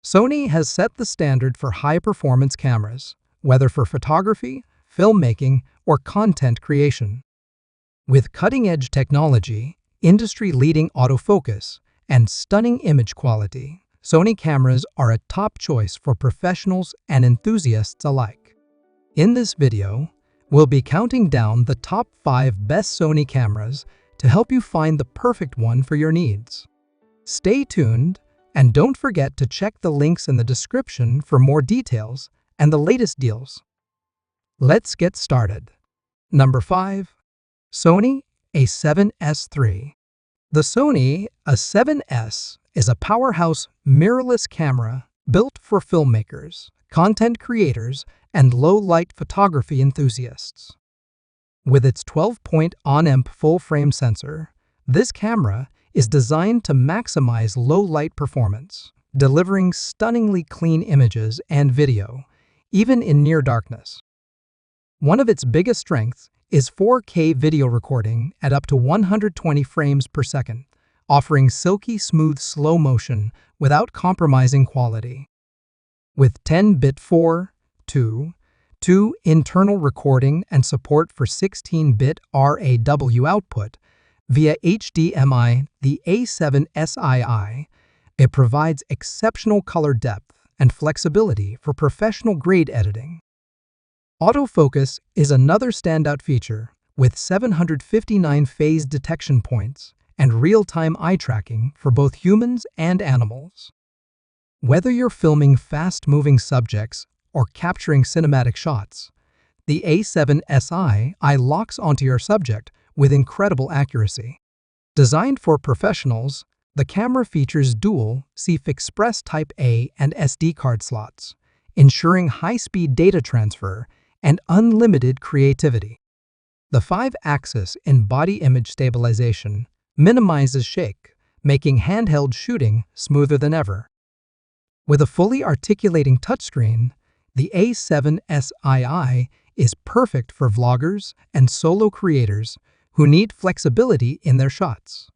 Sony has set the standard for high-performance cameras, whether for photography, filmmaking, or content creation. With cutting-edge technology, industry-leading autofocus, and stunning image quality, Sony cameras are a top choice for professionals and enthusiasts alike. In this video, we'll be counting down the top 5 best Sony cameras to help you find the perfect one for your needs. Stay tuned, and don't forget to check the links in the description for more details and the latest deals. Let's get started. Number 5. Sony A7S III. The Sony A7S is a powerhouse mirrorless camera built for filmmakers, content creators, and low-light photography enthusiasts. With its 12-point on-amp full-frame sensor, this camera is designed to maximize low-light performance, delivering stunningly clean images and video, even in near darkness. One of its biggest strengths is 4K video recording at up to 120 frames per second, offering silky smooth slow motion without compromising quality. With 10-bit 4.2 internal recording and support for 16-bit RAW output via HDMI, the A7C R, it provides exceptional color depth and flexibility for professional-grade editing. Autofocus is another standout feature, with 759 phase detection points and real-time eye tracking for both humans and animals. Whether you're filming fast-moving subjects or capturing cinematic shots, the A7C R locks onto your subject with incredible accuracy. Designed for professionals, the camera features dual CF Express Type A and SD card slots, ensuring high-speed data transfer and unlimited creativity. The 5-axis in-body image stabilization minimizes shake, making handheld shooting smoother than ever. With a fully articulating touchscreen, the A7S R is perfect for vloggers and solo creators who need flexibility in their shots.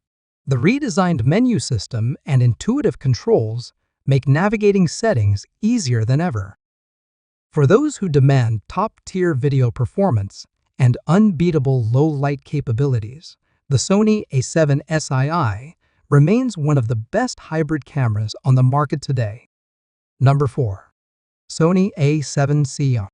The redesigned menu system and intuitive controls make navigating settings easier than ever. For those who demand top-tier video performance and unbeatable low-light capabilities, the Sony A7S R remains one of the best hybrid cameras on the market today. Number 4. Sony A7C R.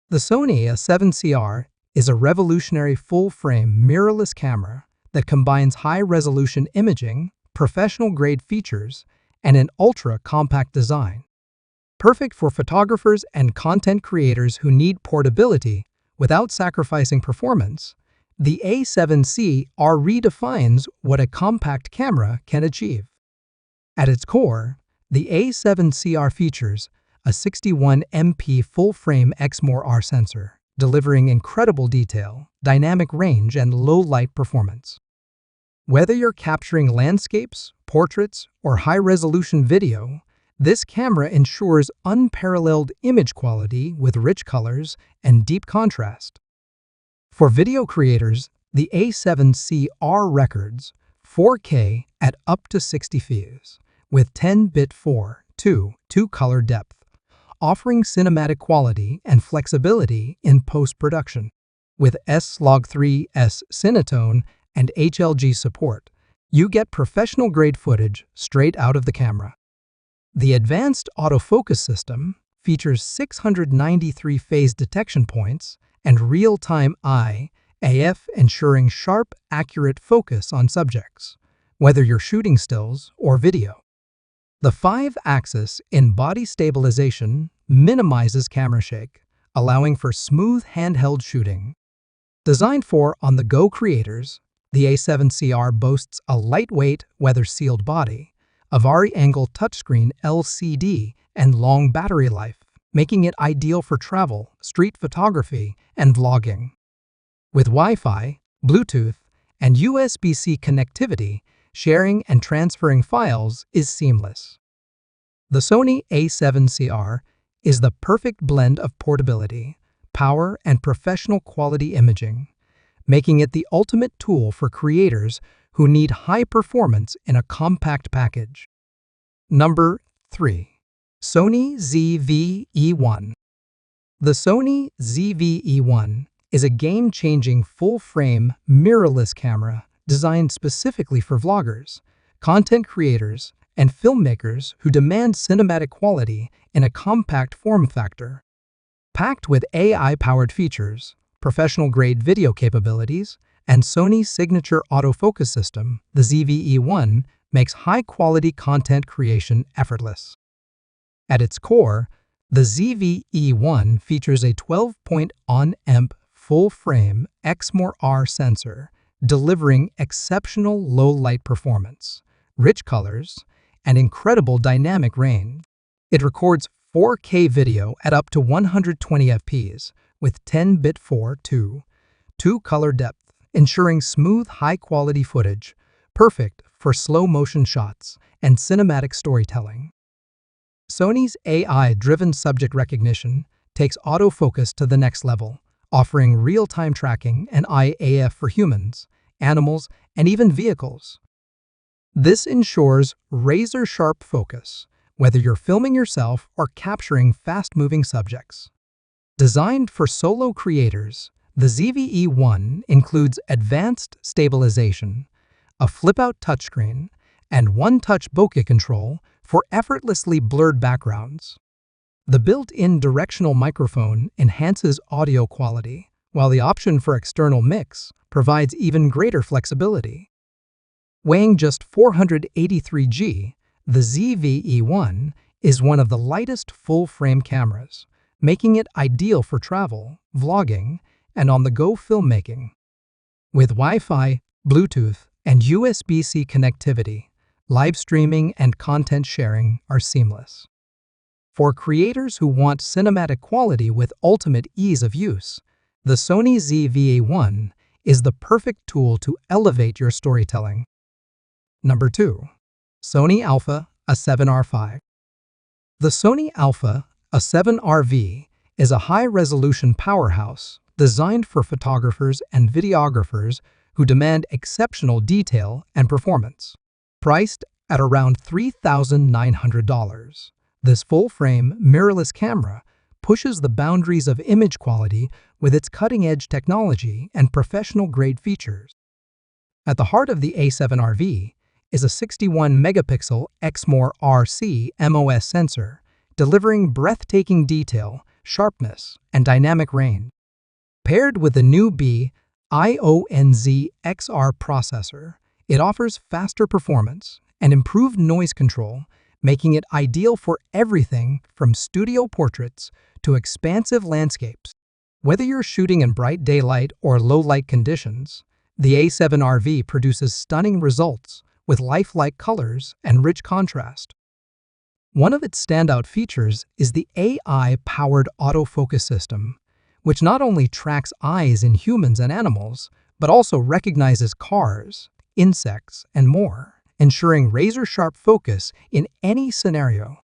The Sony A7C R is a revolutionary full-frame mirrorless camera that combines high-resolution imaging, professional-grade features, and an ultra-compact design. Perfect for photographers and content creators who need portability without sacrificing performance, the A7C R redefines what a compact camera can achieve. At its core, the A7C R features a 61MP full-frame XMOR sensor, delivering incredible detail, dynamic range, and low-light performance. Whether you're capturing landscapes, portraits, or high-resolution video, this camera ensures unparalleled image quality with rich colors and deep contrast. For video creators, the A7C R records 4K at up to 60 fps with 10-bit 4.2 color depth, offering cinematic quality and flexibility in post-production. With S-Log3S Cinetone and HLG support, you get professional-grade footage straight out of the camera. The advanced autofocus system features 693 phase detection points and real-time AF, ensuring sharp, accurate focus on subjects, whether you're shooting stills or video. The 5-axis in-body stabilization minimizes camera shake, allowing for smooth handheld shooting. Designed for on-the-go creators, the A7C R boasts a lightweight, weather-sealed body, a vari-angle touchscreen LCD, and long battery life, making it ideal for travel, street photography, and vlogging. With Wi-Fi, Bluetooth, and USB-C connectivity, sharing and transferring files is seamless. The Sony A7C R is the perfect blend of portability, power, and professional quality imaging, making it the ultimate tool for creators who need high performance in a compact package. Number 3. Sony ZV-E1. The Sony ZV-E1 is a game-changing full-frame mirrorless camera designed specifically for vloggers, content creators, and filmmakers who demand cinematic quality in a compact form factor. Packed with AI-powered features, professional-grade video capabilities, and Sony's signature autofocus system, the ZV-E1 makes high-quality content creation effortless. At its core, the ZV-E1 features a 12-point-on-amp full-frame A7R sensor, delivering exceptional low-light performance, rich colors, and incredible dynamic range. It records 4K video at up to 120 fps with 10-bit 4:2 color depth, ensuring smooth, high-quality footage, perfect for slow-motion shots and cinematic storytelling. Sony's AI-driven subject recognition takes autofocus to the next level, offering real-time tracking and IAF for humans, animals, and even vehicles. This ensures razor-sharp focus, whether you're filming yourself or capturing fast-moving subjects. Designed for solo creators, the ZV-E1 includes advanced stabilization, a flip-out touchscreen, and one-touch bokeh control for effortlessly blurred backgrounds. The built-in directional microphone enhances audio quality, while the option for external mix provides even greater flexibility. Weighing just 483 g, the ZV-E1 is one of the lightest full-frame cameras, making it ideal for travel, vlogging, and on-the-go filmmaking. With Wi-Fi, Bluetooth, and USB-C connectivity, live streaming and content sharing are seamless. For creators who want cinematic quality with ultimate ease of use, the Sony ZV-E1 is the perfect tool to elevate your storytelling. Number 2. Sony Alpha A7R. The Sony Alpha A7R is a high-resolution powerhouse designed for photographers and videographers who demand exceptional detail and performance. Priced at around $3,900, this full-frame, mirrorless camera pushes the boundaries of image quality with its cutting-edge technology and professional-grade features. At the heart of the A7R is a 61-megapixel exmor RC MOS sensor, delivering breathtaking detail, sharpness, and dynamic range. Paired with the new B-IONZ XR processor, it offers faster performance and improved noise control, making it ideal for everything from studio portraits to expansive landscapes. Whether you're shooting in bright daylight or low-light conditions, the A7R produces stunning results with lifelike colors and rich contrast. One of its standout features is the AI-powered autofocus system, which not only tracks eyes in humans and animals, but also recognizes cars, insects, and more, ensuring razor-sharp focus in any scenario.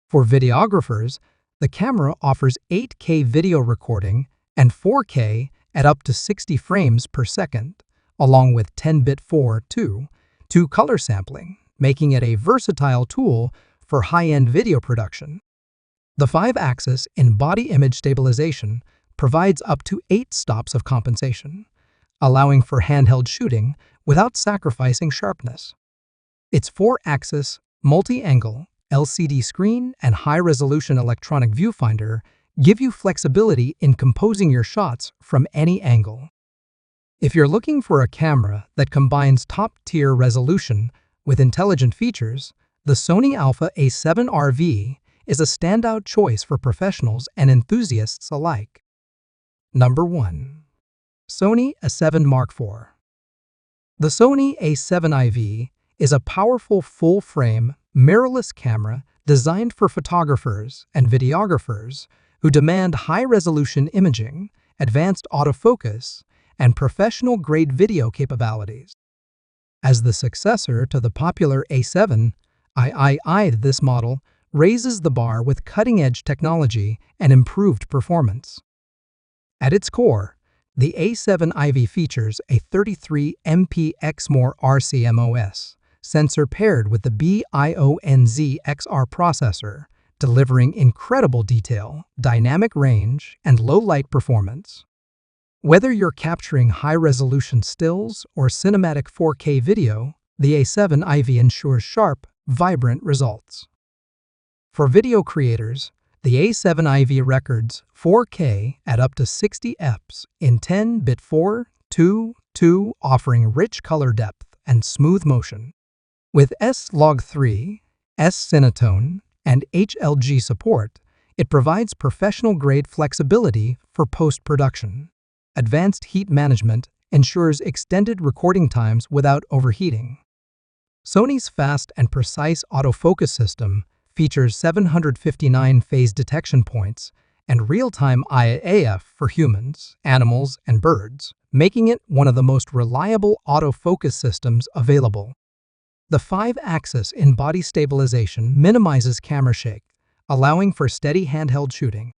For videographers, the camera offers 8K video recording and 4K at up to 60 frames per second, along with 10-bit 4:2 color sampling, making it a versatile tool for high-end video production. The 5-axis in-body image stabilization provides up to 8 stops of compensation, allowing for handheld shooting without sacrificing sharpness. Its 4-axis, multi-angle, LCD screen and high-resolution electronic viewfinder give you flexibility in composing your shots from any angle. If you're looking for a camera that combines top-tier resolution with intelligent features, the Sony Alpha A7R is a standout choice for professionals and enthusiasts alike. Number 1. Sony A7 Mark IV. The Sony A7 is a powerful full-frame, mirrorless camera designed for photographers and videographers who demand high-resolution imaging, advanced autofocus, and professional-grade video capabilities. As the successor to the popular A7, this model raises the bar with cutting-edge technology and improved performance. At its core, the A7 features a 33MP exmor RCMOS sensor paired with the B-IONZ XR processor, delivering incredible detail, dynamic range, and low-light performance. Whether you're capturing high-resolution stills or cinematic 4K video, the A7IV ensures sharp, vibrant results. For video creators, the A7IV records 4K at up to 60 fps in 10-bit 4:2:2, offering rich color depth and smooth motion. With S-Log3, S-Cinetone, and HLG support, it provides professional-grade flexibility for post-production. Advanced heat management ensures extended recording times without overheating. Sony's fast and precise autofocus system features 759 phase detection points and real-time IAF for humans, animals, and birds, making it one of the most reliable autofocus systems available. The 5-axis in-body stabilization minimizes camera shake, allowing for steady handheld shooting.